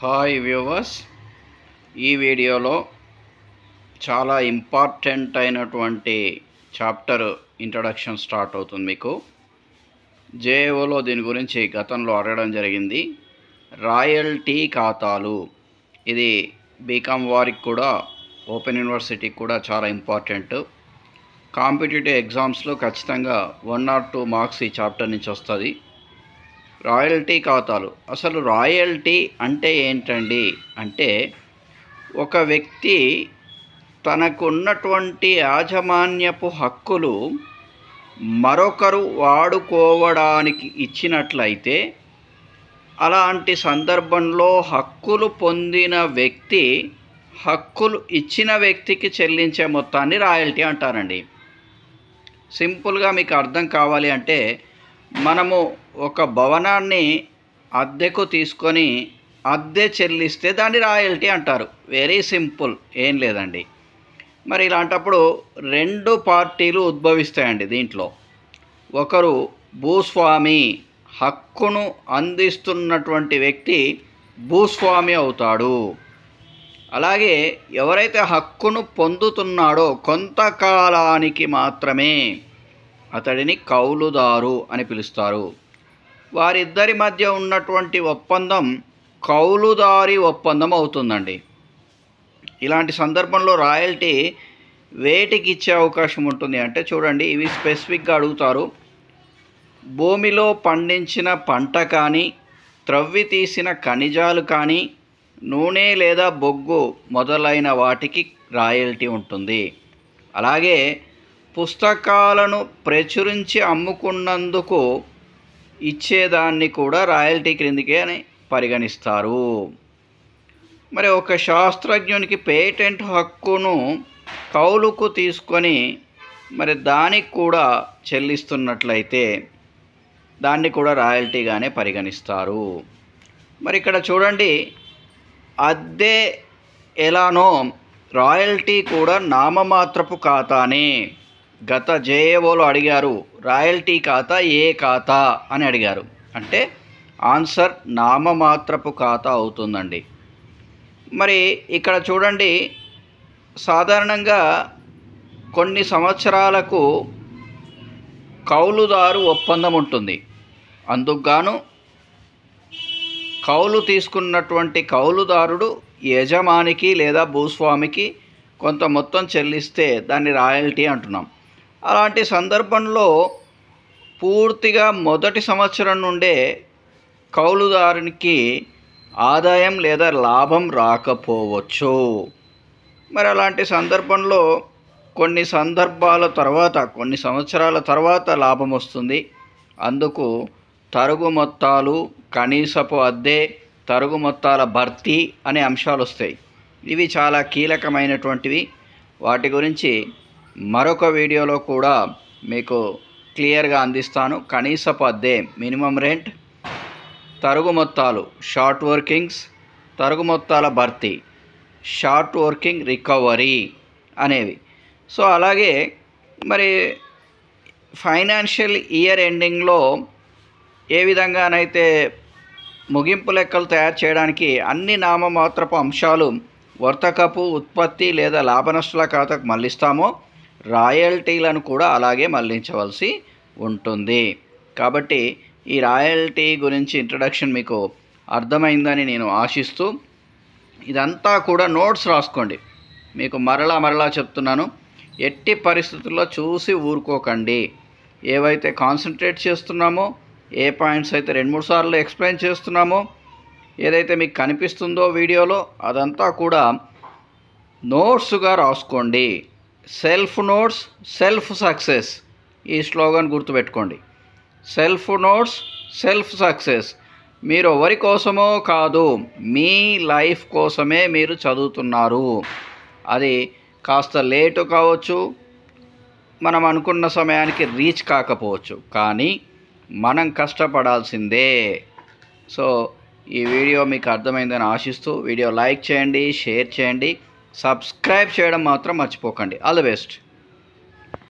Hi viewers, ఈ వీడియోలో చాలా ఇంపార్టెంట్ అయినటువంటి చాప్టర్ ఇంట్రడక్షన్ స్టార్ట్ అవుతుంది. మీకు జేఏఓలో దీని గురించి గతంలో అడగడం జరిగింది. రాయల్టీ ఖాతాలు, ఇది బీకామ్ వారికి కూడా, ఓపెన్ యూనివర్సిటీకి కూడా చాలా ఇంపార్టెంట్. కాంపిటేటివ్ ఎగ్జామ్స్లో ఖచ్చితంగా 1 or 2 మార్క్స్ ఈ చాప్టర్ నుంచి వస్తుంది. రాయల్టీ ఖాతాలు, అసలు రాయల్టీ అంటే ఏంటండి అంటే, ఒక వ్యక్తి తనకున్నటువంటి యాజమాన్యపు హక్కులు మరొకరు వాడుకోవడానికి ఇచ్చినట్లయితే, అలాంటి సందర్భంలో హక్కులు పొందిన వ్యక్తి హక్కులు ఇచ్చిన వ్యక్తికి చెల్లించే మొత్తాన్ని రాయల్టీ అంటారండి. సింపుల్గా మీకు అర్థం కావాలి అంటే, మనము ఒక భవనాన్ని అద్దెకు తీసుకొని అద్దె చెల్లిస్తే దాన్ని రాయల్టీ అంటారు. వెరీ సింపుల్, ఏం లేదండి. మరి ఇలాంటప్పుడు 2 పార్టీలు ఉద్భవిస్తాయండి దీంట్లో. ఒకరు భూస్వామి, హక్కును అందిస్తున్నటువంటి వ్యక్తి భూస్వామి అవుతాడు. అలాగే ఎవరైతే హక్కును పొందుతున్నాడో కొంతకాలానికి మాత్రమే అతడిని కౌలుదారు అని పిలుస్తారు. వారిద్దరి మధ్య ఉన్నటువంటి ఒప్పందం కౌలుదారి ఒప్పందం అవుతుందండి. ఇలాంటి సందర్భంలో రాయల్టీ వేటికి ఇచ్చే అవకాశం ఉంటుంది అంటే, చూడండి, ఇవి స్పెసిఫిక్గా అడుగుతారు. భూమిలో పండించిన పంట కానీ, త్రవ్వి తీసిన ఖనిజాలు కానీ, నూనె లేదా బొగ్గు మొదలైన వాటికి రాయల్టీ ఉంటుంది. అలాగే పుస్తకాలను ప్రచురించి అమ్ముకున్నందుకు ఇచ్చేదాన్ని కూడా రాయల్టీ క్రిందికే అని పరిగణిస్తారు. మరి ఒక శాస్త్రజ్ఞునికి పేటెంట్ హక్కును కౌలుకు తీసుకొని మరి దానికి కూడా చెల్లిస్తున్నట్లయితే దాన్ని కూడా రాయల్టీగానే పరిగణిస్తారు. మరి ఇక్కడ చూడండి, అద్దె ఎలానో రాయల్టీ కూడా నామమాత్రపు ఖాతానే. గత జేఏఓలో అడిగారు, రాయల్టీ ఖాతా ఏ ఖాతా అని అడిగారు. అంటే ఆన్సర్ నామమాత్రపు ఖాతా అవుతుందండి. మరి ఇక్కడ చూడండి, సాధారణంగా కొన్ని సంవత్సరాలకు కౌలుదారు ఒప్పందం ఉంటుంది. అందుకుగాను కౌలు తీసుకున్నటువంటి కౌలుదారుడు యజమానికి లేదా భూస్వామికి కొంత మొత్తం చెల్లిస్తే దాన్ని రాయల్టీ అంటున్నాం. అలాంటి సందర్భంలో పూర్తిగా మొదటి సంవత్సరం నుండే కౌలుదారునికి ఆదాయం లేదా లాభం రాకపోవచ్చు. మరి అలాంటి సందర్భంలో కొన్ని సంవత్సరాల తర్వాత లాభం వస్తుంది. అందుకు తరుగు మొత్తాలు, కనీసపు అద్దె, తరుగు మొత్తాల భర్తీ అనే అంశాలు వస్తాయి. ఇవి చాలా కీలకమైనటువంటివి. వాటి గురించి మరొక వీడియోలో కూడా మీకు క్లియర్గా అందిస్తాను. కనీసపు అద్దె, మినిమం రెంట్, తరుగు మొత్తాలు, షార్ట్ వర్కింగ్స్, తరుగు మొత్తాల భర్తీ, షార్ట్ వర్కింగ్ రికవరీ అనేవి. సో అలాగే మరి ఫైనాన్షియల్ ఇయర్ ఎండింగ్లో ఏ విధంగానైతే ముగింపు లెక్కలు తయారు చేయడానికి అన్ని నామమాత్రపు అంశాలు వర్తకపు, ఉత్పత్తి లేదా లాభనష్టాల ఖాతాకు మళ్ళిస్తామో, రాయల్టీలను కూడా అలాగే మళ్ళించవలసి ఉంటుంది. కాబట్టి ఈ రాయల్టీ గురించి ఇంట్రడక్షన్ మీకు అర్థమైందని నేను ఆశిస్తూ, ఇదంతా కూడా నోట్స్ రాసుకోండి. మీకు మరలా చెప్తున్నాను, ఎట్టి పరిస్థితుల్లో చూసి ఊరుకోకండి. ఏవైతే కాన్సన్ట్రేట్ చేస్తున్నామో, ఏ పాయింట్స్ అయితే 2-3 సార్లు ఎక్స్ప్లెయిన్ చేస్తున్నామో, ఏదైతే మీకు కనిపిస్తుందో వీడియోలో, అదంతా కూడా నోట్స్గా రాసుకోండి. సెల్ఫ్ నోట్స్, సెల్ఫ్ సక్సెస్, ఈ స్లోగన్ గుర్తుపెట్టుకోండి. Self notes, self success. మీరు ఎవరి కోసమో కాదు, మీ లైఫ్ కోసమే మీరు చదువుతున్నారు. అది కాస్త లేటు కావచ్చు, మనం అనుకున్న సమయానికి రీచ్ కాకపోవచ్చు, కానీ మనం కష్టపడాల్సిందే. సో ఈ వీడియో మీకు అర్థమైందని ఆశిస్తూ, వీడియో లైక్ చేయండి, షేర్ చేయండి, సబ్స్క్రైబ్ చేయడం మాత్రం మర్చిపోకండి. All the best.